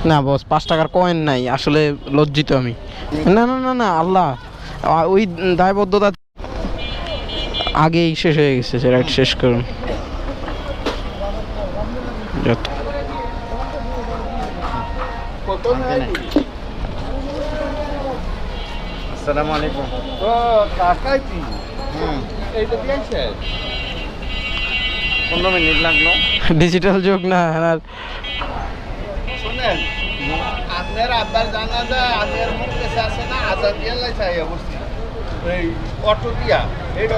না বস, 5 টাকার কয়েন নাই, আসলে লজ্জিত আমি। না না না না, আল্লাহ, ওই দায়বদ্ধতা আগেই শেষ হয়ে গেছে, রাইট, শেষ করুন। আসসালামু আলাইকুম। ও কাকাই কি এইটা দিয়েছে 15 মিনিট লাগলো। ডিজিটাল যুগ না আর শুনেন, আপনার আব্বার জানা যায় আজের মুখ কাছে আসে না, আজাদ দিয়ে লাইছে এই অবস্থা। এই অটো দিয়া এইটা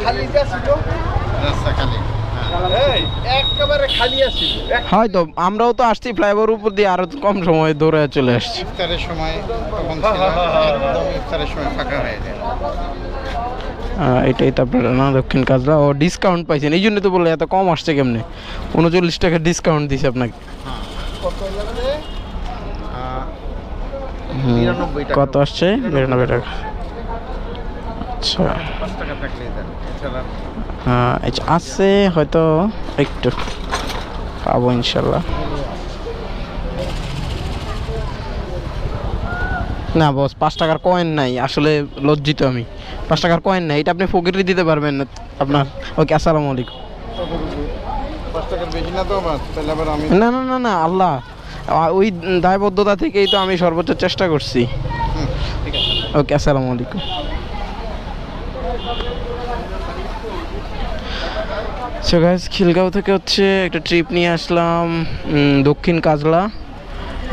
খালি যাচ্ছিল, রাস্তা খালি। এই একেবারে খালি আসছিল। হয়তো আমরাও তো আসছি ফ্লাইওভার উপর দিয়ে, আরো কম সময় দৌড়ে চলে আসছি। ইফতারের সময় তখন ছিল একদম ইফতারের সময় ফাঁকা হয়ে যায়। এটাই তো আপনার না দক্ষিণ কাজলা। ও ডিসকাউন্ট পাইছেন, এই জন্য তো বললে এত কম আসছে কেমনে। 39 টাকা ডিসকাউন্ট দিছে আপনাকে। কত লাগবে? 93 টাকা। কত আসছে? 92 টাকা। আচ্ছা, 5 টাকা থাকলে দেন, এছাড়া আচ্ছা, আছে হয়তো, একটু পাবো ইনশাল্লাহ। না বস, 5 টাকার কয়েন নাই, আসলে লজ্জিত আমি। 5 টাকার কয়েন নাই, এটা আপনি ফকিরে দিতে পারবেন না আপনার। ওকে, আসসালামু আলাইকুম। 5 টাকার বেশি না তো আমার, তাহলে আবার আমি না না না না, আল্লাহ, ওই দায়বদ্ধতা থেকেই তো আমি সর্বোচ্চ চেষ্টা করছি। ঠিক আছে। ওকে, আসসালামু আলাইকুম। সো গাইস, খিলগাঁও থেকে হচ্ছে একটা ট্রিপ নিয়ে আসলাম দক্ষিণ কাজলা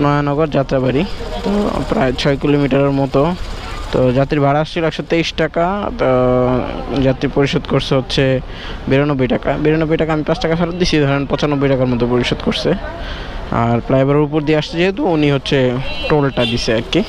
নয়ানগর যাত্রাবাড়ি। তো প্রায় 6 কিলোমিটারের মতো। তো যাত্রী ভাড়া আসছিল 123 টাকা। তো যাত্রী পরিশোধ করছে হচ্ছে 92 টাকা। 92 টাকা আমি 5 টাকা ফেরত দিচ্ছি, ধরেন 95 টাকার মতো পরিশোধ করছে। আর ফ্লাইওভারের উপর দিয়ে আসছে যেহেতু, উনি হচ্ছে টোলটা দিছে আর কি।